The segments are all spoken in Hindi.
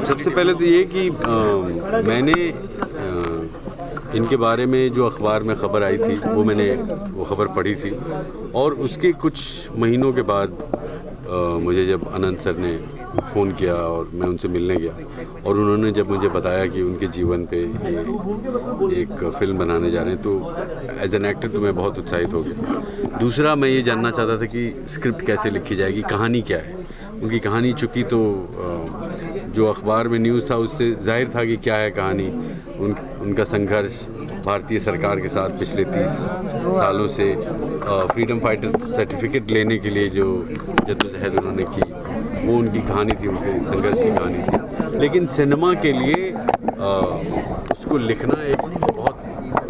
सबसे पहले तो ये कि मैंने इनके बारे में जो अखबार में ख़बर आई थी मैंने वो ख़बर पढ़ी थी, और उसके कुछ महीनों के बाद मुझे जब अनंत सर ने फ़ोन किया और मैं उनसे मिलने गया, और उन्होंने जब मुझे बताया कि उनके जीवन पे ये एक फ़िल्म बनाने जा रहे हैं, तो एज एन एक्टर तो मैं बहुत उत्साहित हो गया। दूसरा, मैं ये जानना चाहता था कि स्क्रिप्ट कैसे लिखी जाएगी, कहानी क्या है उनकी। कहानी चूँकि तो जो अखबार में न्यूज़ था उससे जाहिर था कि क्या है कहानी। उनका संघर्ष भारतीय सरकार के साथ पिछले 30 सालों से फ्रीडम फाइटर सर्टिफिकेट लेने के लिए जो जद्दोजहद उन्होंने की, वो उनकी कहानी थी, उनके संघर्ष की कहानी थी। लेकिन सिनेमा के लिए उसको लिखना एक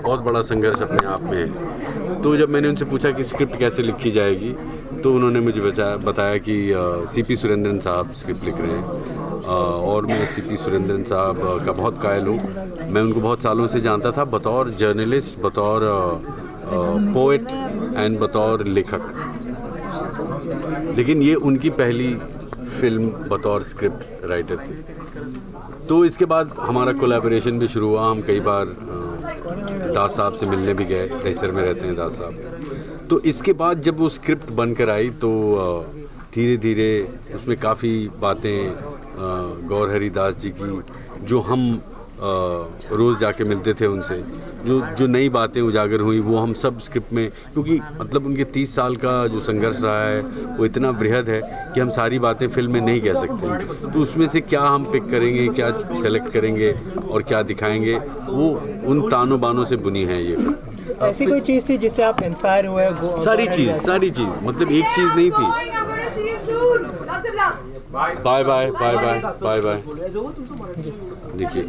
बहुत बड़ा संघर्ष अपने आप में है। तो जब मैंने उनसे पूछा कि स्क्रिप्ट कैसे लिखी जाएगी, तो उन्होंने मुझे बताया कि सीपी सुरेंद्रन साहब स्क्रिप्ट लिख रहे हैं, और मैं सीपी सुरेंद्रन साहब का बहुत कायल हूँ। मैं उनको बहुत सालों से जानता था, बतौर जर्नलिस्ट, बतौर पोएट एंड बतौर लेखक। लेकिन ये उनकी पहली फिल्म बतौर स्क्रिप्ट राइटर थी। तो इसके बाद हमारा कोलैबोरेशन भी शुरू हुआ। हम कई बार दास साहब से मिलने भी गए, दहसर में रहते हैं दास साहब। तो इसके बाद जब वो स्क्रिप्ट बनकर आई तो धीरे धीरे उसमें काफ़ी बातें गौर हरिदास जी की, जो हम रोज़ जाके मिलते थे उनसे, जो नई बातें उजागर हुई वो हम सब स्क्रिप्ट में, क्योंकि मतलब उनके 30 साल का जो संघर्ष रहा है वो इतना बृहद है कि हम सारी बातें फिल्म में नहीं कह सकते। तो उसमें से क्या हम पिक करेंगे, क्या सेलेक्ट करेंगे और क्या दिखाएंगे, वो उन तानों बानों से बुनी है ये फिल्म। ऐसी कोई चीज़ थी जिससे आप इंस्पायर हुए? सारी चीज़, मतलब एक चीज़ नहीं थी। Bye bye bye bye bye bye. देखिए,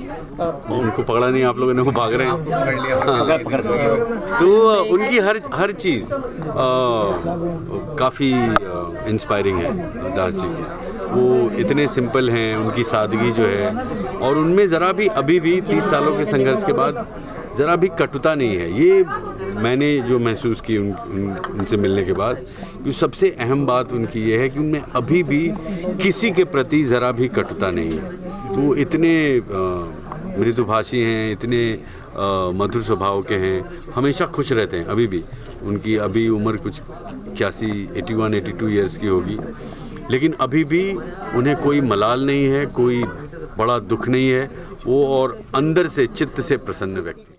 उनको पकड़ा नहीं, आप लोगों ने, वो भाग रहे हैं। तो उनकी हर चीज़ काफ़ी इंस्पायरिंग है दास जी की। वो इतने सिंपल हैं, उनकी सादगी जो है, और उनमें ज़रा भी अभी भी 30 सालों के संघर्ष के बाद ज़रा भी कटुता नहीं है। ये मैंने जो महसूस की उनसे मिलने के बाद, ये सबसे अहम बात उनकी ये है कि उनमें अभी भी किसी के प्रति ज़रा भी कटुता नहीं है। तो इतने मृदुभाषी हैं, इतने मधुर स्वभाव के हैं, हमेशा खुश रहते हैं। अभी भी उनकी अभी उम्र कुछ 81-82 ईयर्स की होगी, लेकिन अभी भी उन्हें कोई मलाल नहीं है, कोई बड़ा दुख नहीं है वो, और अंदर से चित्त से प्रसन्न व्यक्ति।